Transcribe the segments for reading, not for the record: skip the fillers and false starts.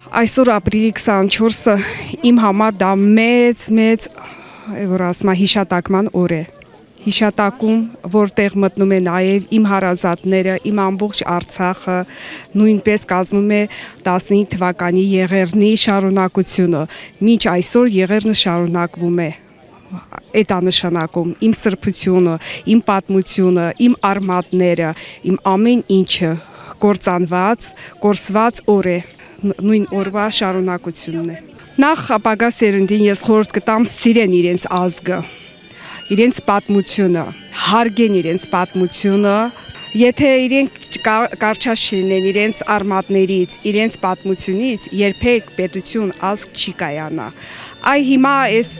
Այսօր ապրիլի 24-ը իմ համար դա մեծ որ ասում հիշատակման օր է։ Հիշատակում, որտեղ մտնում է նաև իմ հարազատները, իմ ամբողջ Արցախը, նույնպես կազմում է 15 թվականի Եղեռնի շարունակությունը։ Մինչ այսօր Եղեռնը շարունակվում է։ Այդ անշանակում իմ սրբությունը, իմ պատմությունը, իմ արմատները, իմ ամեն ինչը կորսված օր է, նույն օրվա շարունակությունն է։ Նախ ապագա սերնդին ես խորհուրդ կտամ սիրեն իրենց ազգը, իրենց պատմությունը, հարգեն իրենց պատմությունը, եթե իրենք կարճած չլինեն իրենց արմատներից, իրենց պատմությունից, երբեք պետություն ազգ չի կայանա։ Այ հիմա այս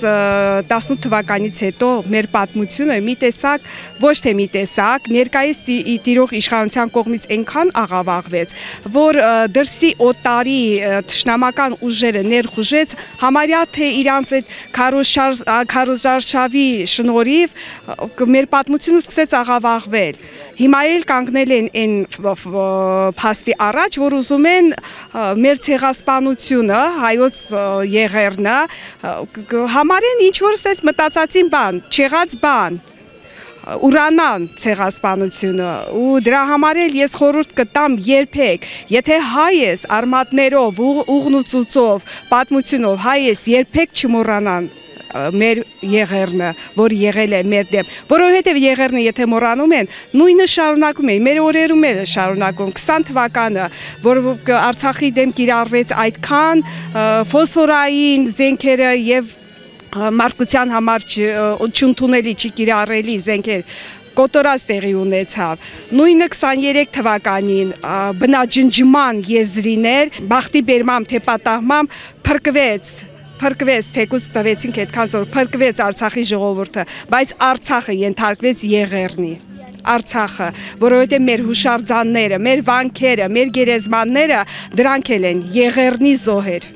18 թվականից հետո մեր պատմությունը մի տեսակ, ոչ թե մի տեսակ, ներկայիս տիրող իշխանության կողմից այնքան աղավաղվեց, որ դրսի օտարի թշնամական ուժերը ներխուժեց, համարյա թե իրանց այդ քարոզարշավի շնորհիվ մեր պատմությունը սկսեց աղավաղվել։ Հիմա էլ կանգնել են այն փաստի առաջ, որ ուզում են մեր ցեղասպանությունը, հայոց Եղեռնը համարեն ինչ-որ ասես մտածածին բան, չեղած բան, ուրանան ցեղասպանությունը ու դրա համար էլ ես խորհուրդ կտամ երբեք, եթե հայ ես արմատներով, ուղն ու ծուծով, պատմությունով հայ ես, երբեք չմոռանան մեր Եղեռնը, որ եղել է մեր դեմ, որովհետև Եղեռնը եթե մոռանում են, նույնը շարունակում են, մեր օրերում էլ շարունակում, 20 թվականը, որ Արցախի դեմ կիրառվեց այդքան ֆոսֆորային զենքերը եւ մարդկության համար չընդունելի, չկիրառելի զենքեր կոտորած տեղի ունեցավ։ Նույնը 23 թվականին բնաջնջման եզրիներ, բախտի բերմամբ թե պատահմամբ փրկվեց, թեկուզ տվեցինք այդքան զոր, փրկվեց Արցախի ժողովուրդը, բայց Արցախը ենթարկվեց Եղեռնի։ Արցախը, որովհետև մեր հուշարձանները, մեր վանքերը, մեր գերեզմանները դրանք էլ են Եղեռնի զոհեր։